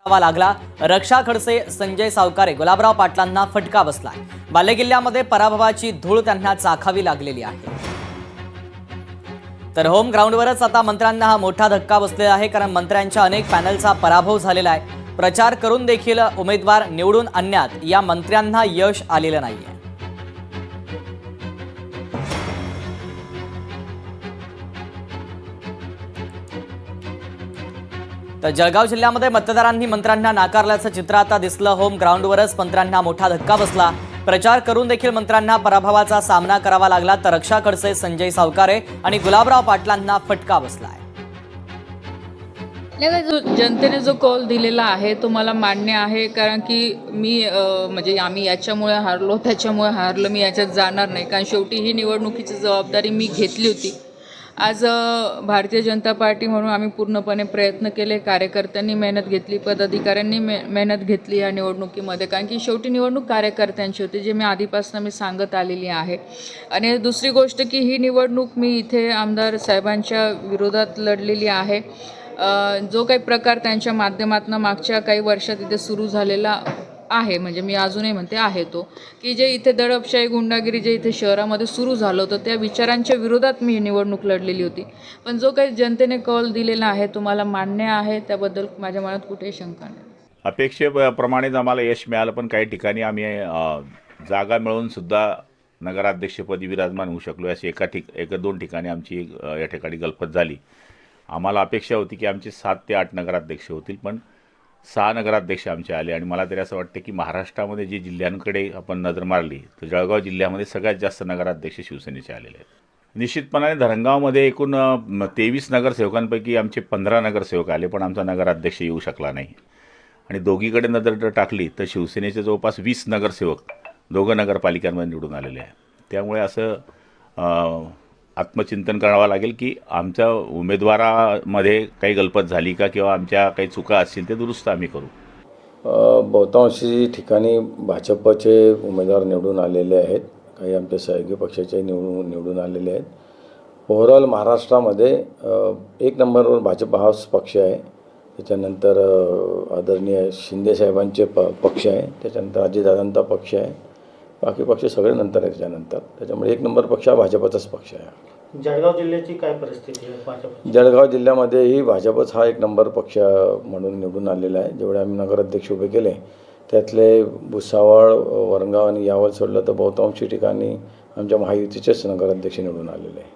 लागला। रक्षा खडसे, संजय सावकारे, गुलाबराव पाटलांना फटका बसलाय। बालेकिल्ल्यामध्ये पराभवाची धूळ त्यांना चाखावी लागलेली आहे। तर होम ग्राउंडवरच आता मंत्र्यांना हा मोठा धक्का बसलेला आहे, कारण मंत्र्यांच्या अनेक पॅनलचा पराभव झालेला आहे। प्रचार करून देखील उमेदवार निवडून आणण्यात या मंत्र्यांना यश आलेलं नाहीये। तर जळगाव जिल्ह्यामध्ये मतदारांनी मंत्र्यांना नाकारल्याचं चित्र आता दिसलं। होम ग्राउंडवरच मंत्र्यांना मोठा धक्का बसला। प्रचार करून देखील मंत्र्यांना पराभवाचा सामना करावा लागला। तर रक्षा खडसे, संजय सावकारे आणि गुलाबराव पाटलांना फटका बसलाय। जनतेने जो कौल दिलेला आहे तो मला मान्य आहे, कारण की मी म्हणजे आम्ही याच्यामुळे हारलो, त्याच्यामुळे हारलो, मी याच्यात जाणार नाही, कारण शेवटी ही निवडणुकीची जबाबदारी मी घेतली होती। आज भारतीय जनता पार्टी म्हणून आम्ही पूर्णपणे प्रयत्न केले, कार्यकर्त्यांनी मेहनत घेतली, पदाधिकाऱ्यांनी मेहनत घेतली या निवडणुकीमध्ये, कारण की शेवटी निवडणूक कार्यकर्त्यांची होती, जे मी आधीपासून मी सांगत आलेली आहे। आणि दुसरी गोष्ट की ही निवडणूक मी इथे आमदार साहेबांच्या विरोधात लढलेली आहे। जो काही प्रकार त्यांच्या माध्यमातून मागच्या काही वर्षात इथे सुरू झालेला आहे, म्हणजे मी अजूनही म्हणते आहे तो, की जे इथे दडपशाही, गुंडागिरी जे इथे शहरामध्ये सुरू झालं होतं, त्या विचारांच्या विरोधात मी निवडणूक लढलेली होती। पण जो काही जनतेने कौल दिलेला आहे तो मला मान्य आहे, त्याबद्दल माझ्या मनात कुठेही शंका नाही। अपेक्षेप्रमाणेच आम्हाला यश मिळालं, पण काही ठिकाणी आम्ही जागा मिळवून सुद्धा नगराध्यक्षपदी विराजमान होऊ शकलो। अशी एक दोन ठिकाणी आमची या ठिकाणी गलफत झाली। आम्हाला अपेक्षा होती की आमचे 7 ते 8 नगराध्यक्ष होतील, पण 6 नगराध्यक्ष आमचे आले। आणि मला तरी असं वाटतं की महाराष्ट्रामध्ये जे जिल्ह्यांकडे आपण नजर मारली तर जळगाव जिल्ह्यामध्ये सगळ्यात जास्त नगराध्यक्ष शिवसेनेचे आलेले आहेत। निश्चितपणाने धरणगावमध्ये एकूण 23 नगरसेवकांपैकी आमचे 15 नगरसेवक आले, पण आमचा नगराध्यक्ष येऊ शकला नाही। आणि दोघीकडे नजर टाकली तर शिवसेनेचे जवळपास 20 नगरसेवक दोघं नगरपालिकांमध्ये निवडून आलेले आहे। त्यामुळे असं आत्मचिंतन करावं लागेल की आमच्या उमेदवारामध्ये काही गलपत झाली का, किंवा आमच्या काही चुका असतील ते दुरुस्त आम्ही करू। बहुतांशी ठिकाणी भाजपचे उमेदवार निवडून आलेले आहेत, काही आमच्या सहयोगी पक्षाचे निवडून आलेले आहेत। ओव्हरऑल महाराष्ट्रामध्ये 1 नंबरवर भाजप हाच पक्ष आहे, त्याच्यानंतर आदरणीय शिंदेसाहेबांचे पक्ष आहे, त्याच्यानंतर अजितदादांचा पक्ष आहे, बाकी पक्ष सगळे नंतर आहे त्याच्यानंतर। त्याच्यामुळे 1 नंबर पक्ष हा भाजपचाच पक्ष आहे। जळगाव जिल्ह्याची काय परिस्थिती आहे? भाजप जळगाव जिल्ह्यामध्येही भाजपच हा 1 नंबर पक्ष म्हणून निवडून आलेला आहे। जेवढे आम्ही नगराध्यक्ष उभे केले त्यातले भुसावळ, वरणगाव आणि यावल सोडलं तर बहुतांशी ठिकाणी आमच्या महायुतीचेच नगराध्यक्ष निवडून आलेले आहे।